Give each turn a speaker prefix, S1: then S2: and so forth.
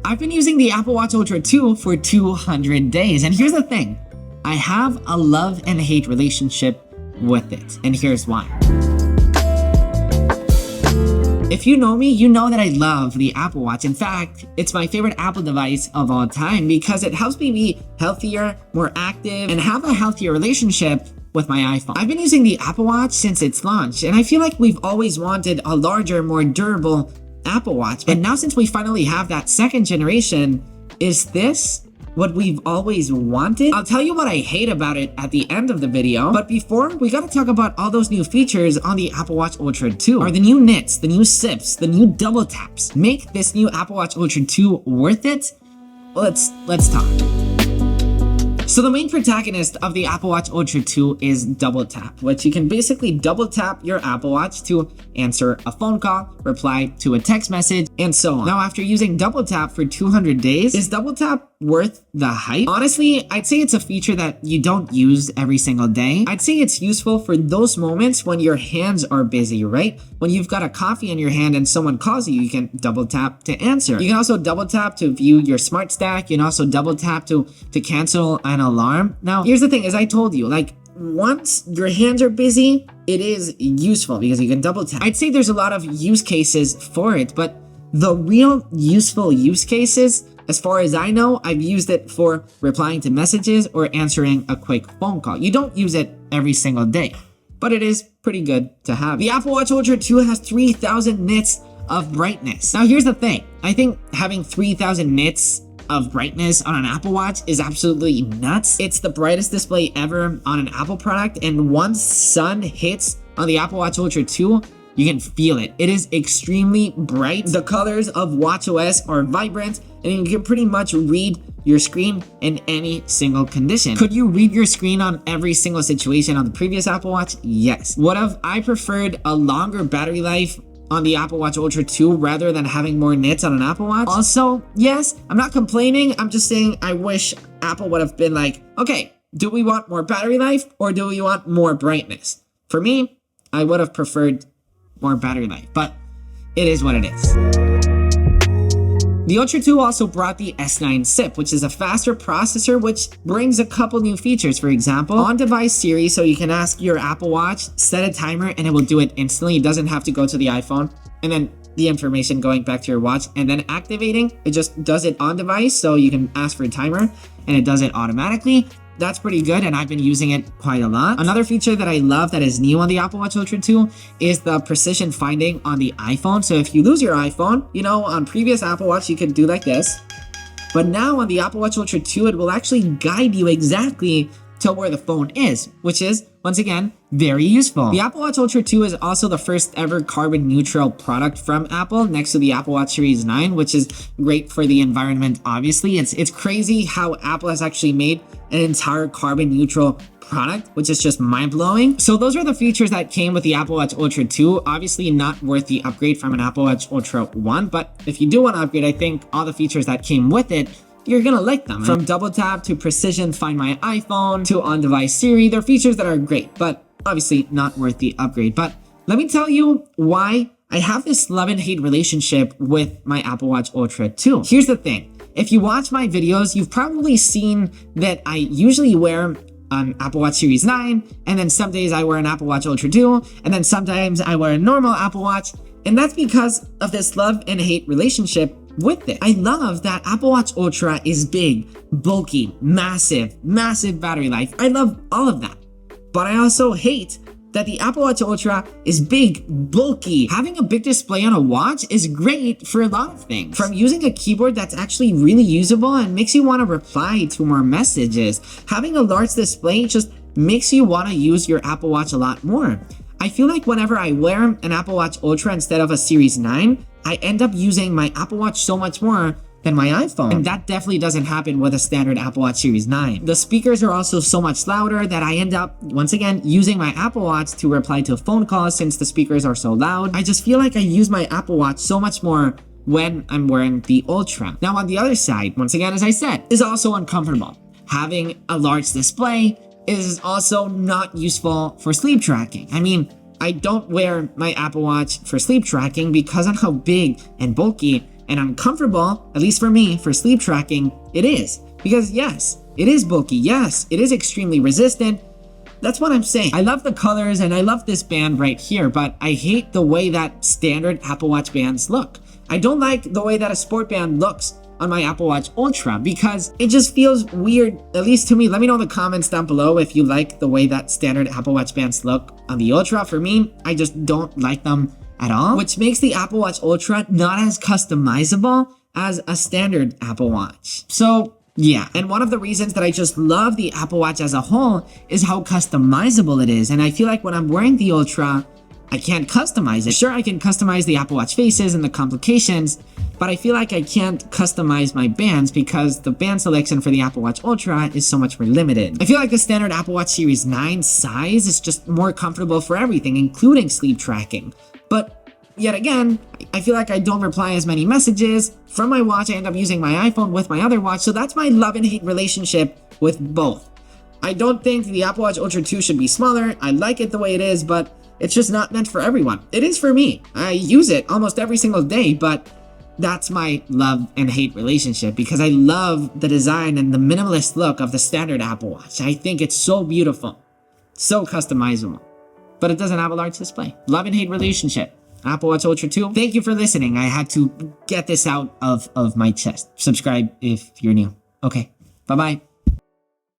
S1: I've been using the Apple Watch Ultra 2 for 200 days, and here's the thing. I have a love and hate relationship with it, and here's why. If you know me, you know that I love the Apple Watch. In fact, it's my favorite Apple device of all time because it helps me be healthier, more active, and have a healthier relationship with my iPhone. I've been using the Apple Watch since its launch, and I feel like we've always wanted a larger, more durable Apple Watch. And now since we finally have that second generation, is this what we've always wanted? I'll tell you what I hate about it at the end of the video, but before, we gotta talk about all those new features on the Apple Watch Ultra 2. Are the new nits, the new sips, the new double taps make this new Apple Watch Ultra 2 worth it? Let's talk. So the main protagonist of the Apple Watch Ultra 2 is double tap, which you can basically double tap your Apple Watch to answer a phone call, reply to a text message, and so on. Now, after using double tap for 200 days, is double tap worth the hype? Honestly, I'd say it's a feature that you don't use every single day. I'd say it's useful for those moments when your hands are busy, right? When you've got a coffee in your hand and someone calls you, you can double tap to answer. You can also double tap to view your smart stack. You can also double tap to cancel an alarm. Now, here's the thing, as I told you, like, once your hands are busy, it is useful because you can double tap. I'd say there's a lot of use cases for it, but the real useful use cases, as far as I know, I've used it for replying to messages or answering a quick phone call. You don't use it every single day, but it is pretty good to have. The Apple Watch Ultra 2 has 3,000 nits of brightness. Now, here's the thing. I think having 3,000 nits of brightness on an Apple Watch is absolutely nuts. It's the brightest display ever on an Apple product, and once sun hits on the Apple Watch Ultra 2, you can feel it. It is extremely bright. The colors of watchOS are vibrant, and you can pretty much read your screen in any single condition. Could you read your screen on every single situation on the previous Apple Watch? Yes. Would have I preferred a longer battery life on the Apple Watch Ultra 2 rather than having more nits on an Apple Watch? Also, yes, I'm not complaining. I'm just saying I wish Apple would have been like, okay, do we want more battery life or do we want more brightness? For me, I would have preferred more battery life, but it is what it is. The Ultra 2 also brought the S9 SIP, which is a faster processor, which brings a couple new features. For example, on-device Siri, so you can ask your Apple Watch, set a timer, and it will do it instantly. It doesn't have to go to the iPhone, and then the information going back to your watch, and then activating. It just does it on-device, so you can ask for a timer, and it does it automatically. That's pretty good, and I've been using it quite a lot. Another feature that I love that is new on the Apple Watch Ultra 2 is the precision finding on the iPhone. So if you lose your iPhone, you know, on previous Apple Watch, you could do like this. But now on the Apple Watch Ultra 2, it will actually guide you exactly to where the phone is, which is, once again, very useful. The Apple Watch Ultra 2 is also the first ever carbon neutral product from Apple next to the Apple Watch Series 9, which is great for the environment, obviously. It's crazy how Apple has actually made an entire carbon neutral product, which is just mind-blowing. So those are the features that came with the Apple Watch Ultra 2. Obviously not worth the upgrade from an Apple Watch Ultra 1, but if you do want to upgrade, I think all the features that came with it, you're gonna like them. From double tap to precision find my iPhone to on-device Siri, they're features that are great, but obviously not worth the upgrade. But let me tell you why I have this love and hate relationship with my Apple Watch Ultra 2. Here's the thing. If you watch my videos, you've probably seen that I usually wear an Apple Watch Series 9, and then some days I wear an Apple Watch Ultra 2, and then sometimes I wear a normal Apple Watch, and that's because of this love and hate relationship with it. I love that Apple Watch Ultra is big, bulky, massive battery life. I love all of that. But I also hate that the Apple Watch Ultra is big, bulky. Having a big display on a watch is great for a lot of things. From using a keyboard that's actually really usable and makes you want to reply to more messages. Having a large display just makes you want to use your Apple Watch a lot more. I feel like whenever I wear an Apple Watch Ultra instead of a Series 9, I end up using my Apple Watch so much more than my iPhone. And that definitely doesn't happen with a standard Apple Watch Series 9. The speakers are also so much louder that I end up, once again, using my Apple Watch to reply to phone calls since the speakers are so loud. I just feel like I use my Apple Watch so much more when I'm wearing the Ultra. Now on the other side, once again, as I said, is also uncomfortable. Having a large display is also not useful for sleep tracking. I mean, I don't wear my Apple Watch for sleep tracking because of how big and bulky and uncomfortable, at least for me, for sleep tracking, it is. Because yes, it is bulky. Yes, it is extremely resistant. That's what I'm saying. I love the colors and I love this band right here, but I hate the way that standard Apple Watch bands look. I don't like the way that a sport band looks on my Apple Watch Ultra because it just feels weird, at least to me. Let me know in the comments down below if you like the way that standard Apple Watch bands look on the Ultra. For me, I just don't like them at all, which makes the Apple Watch Ultra not as customizable as a standard Apple Watch. So yeah, and one of the reasons that I just love the Apple Watch as a whole is how customizable it is. And I feel like when I'm wearing the Ultra, I can't customize it. Sure, I can customize the Apple Watch faces and the complications, but I feel like I can't customize my bands because the band selection for the Apple Watch Ultra is so much more limited. I feel like the standard Apple Watch Series 9 size is just more comfortable for everything, including sleep tracking. But yet again, I feel like I don't reply as many messages. From my watch, I end up using my iPhone with my other watch, so that's my love and hate relationship with both. I don't think the Apple Watch Ultra 2 should be smaller. I like it the way it is, but it's just not meant for everyone. It is for me. I use it almost every single day, but that's my love and hate relationship because I love the design and the minimalist look of the standard Apple Watch. I think it's so beautiful, so customizable, but it doesn't have a large display. Love and hate relationship. Apple Watch Ultra 2. Thank you for listening. I had to get this out of my chest. Subscribe if you're new. Okay, bye-bye.